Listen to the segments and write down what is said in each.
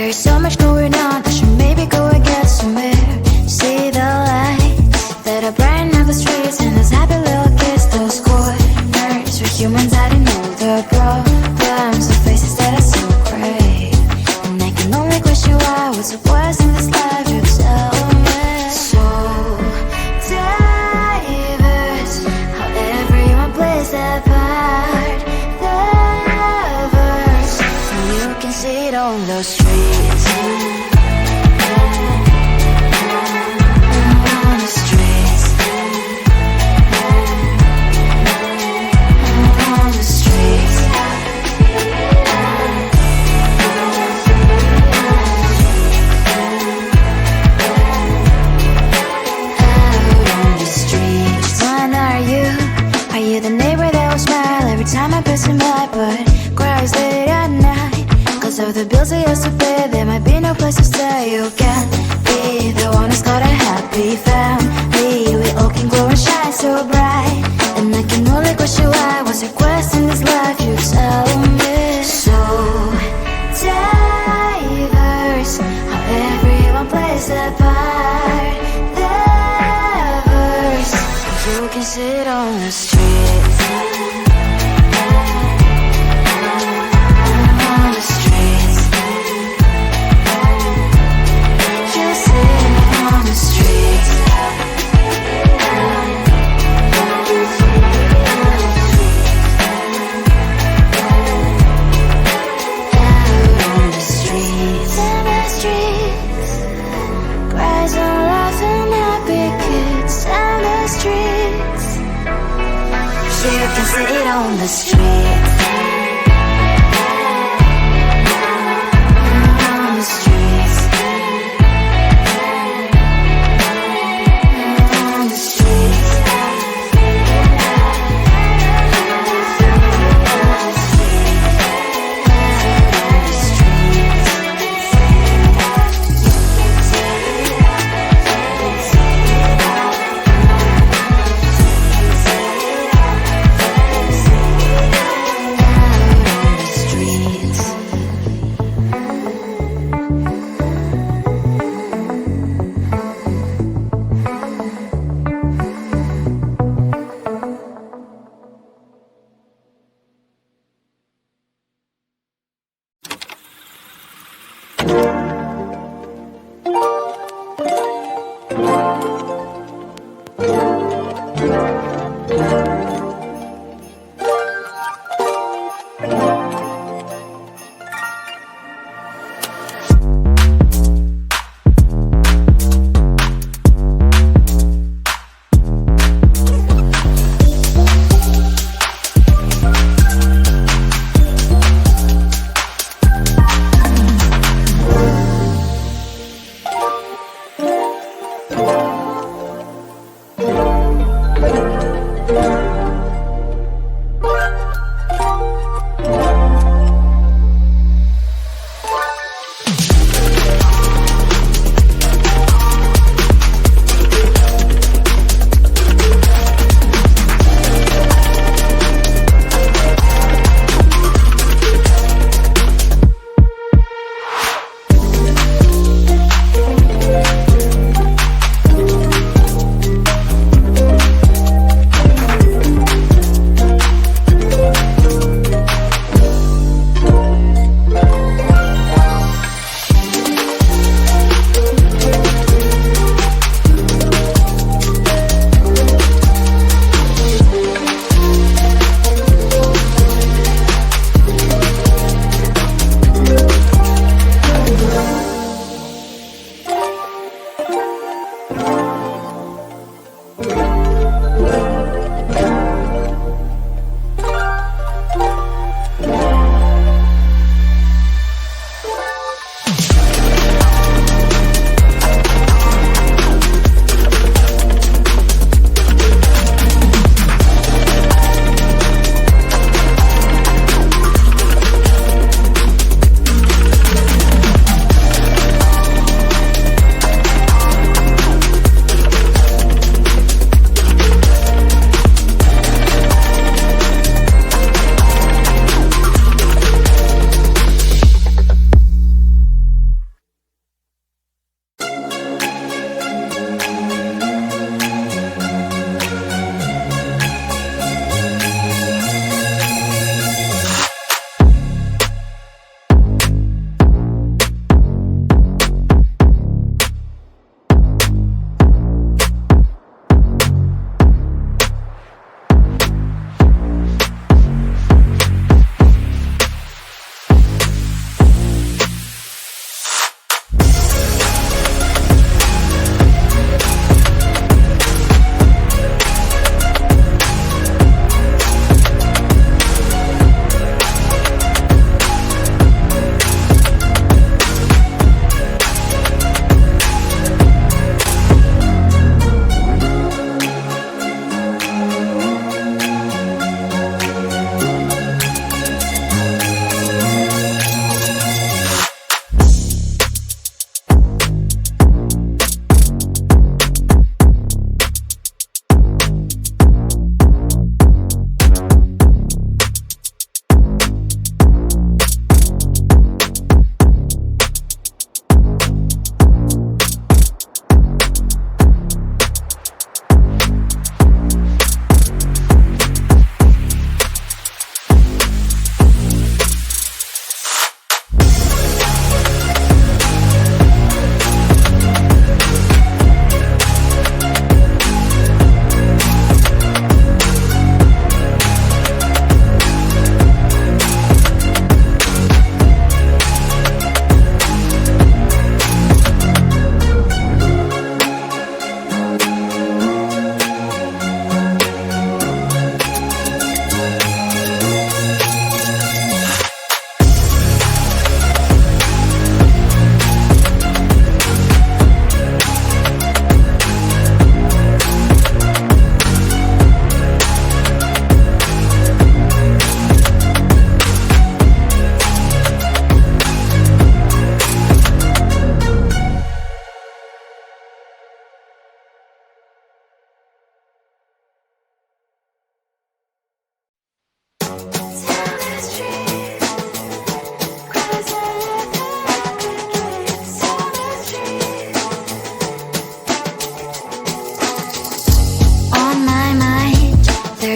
There is so much going on, I should maybe go and get somewhere. See the lights that are brighten up the streets, and those happy little kids, those corners where humans hiding all their problems, the faces that are so gray. And I can only question why, what's the worst in this life, you tell me. So diverse, how everyone plays their part. The verse, and you can see it on those streets. Of the bills I used to pay, there might be no place to stay. You can be the one who's got a happy family. We all can glow and shine so bright, and I can only question why. What's your quest in this life, you tell me. So diverse, how everyone plays their part. Their verse, you can sit on the streets. You can see it on the streets. On the streets. On the streets.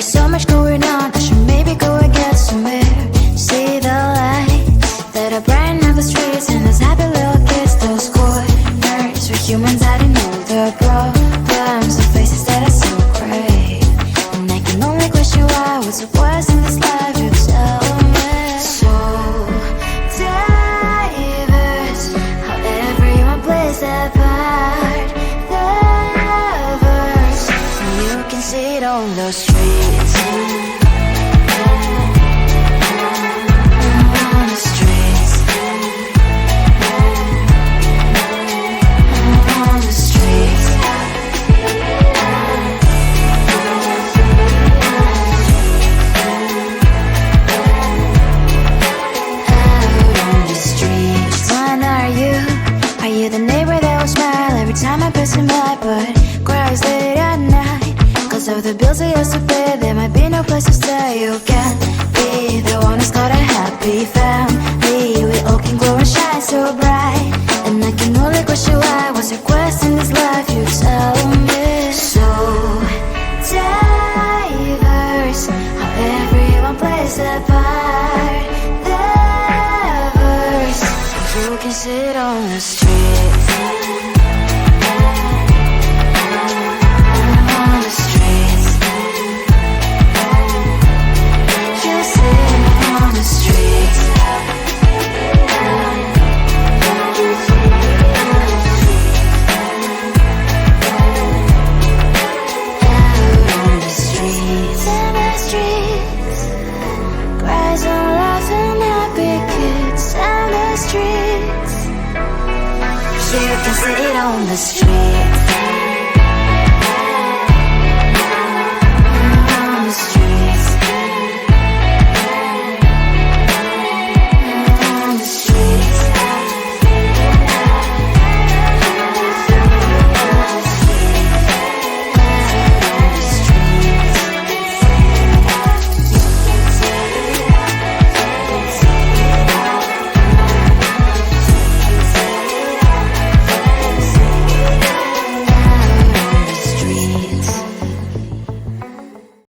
is so much going on, I should maybe go and get somewhere. See the lights that are brighten up the streets, and those happy little kids, those corners where humans hiding all their problems, the faces that are so great. And I can only question why, what's the worst in this life, you tell me. So diverse, how everyone plays their part. The verse, and you can see it on those streets. On the streets. On the streets. One, are you the neighbor that will smile every time I pass him by, but cries late at night? Cause of the bills I used to pay, there might be no place to stay. You can be the one who's got a happy family. We all can glow and shine so bright, and I can only question why. What's your quest in this life, you tell me.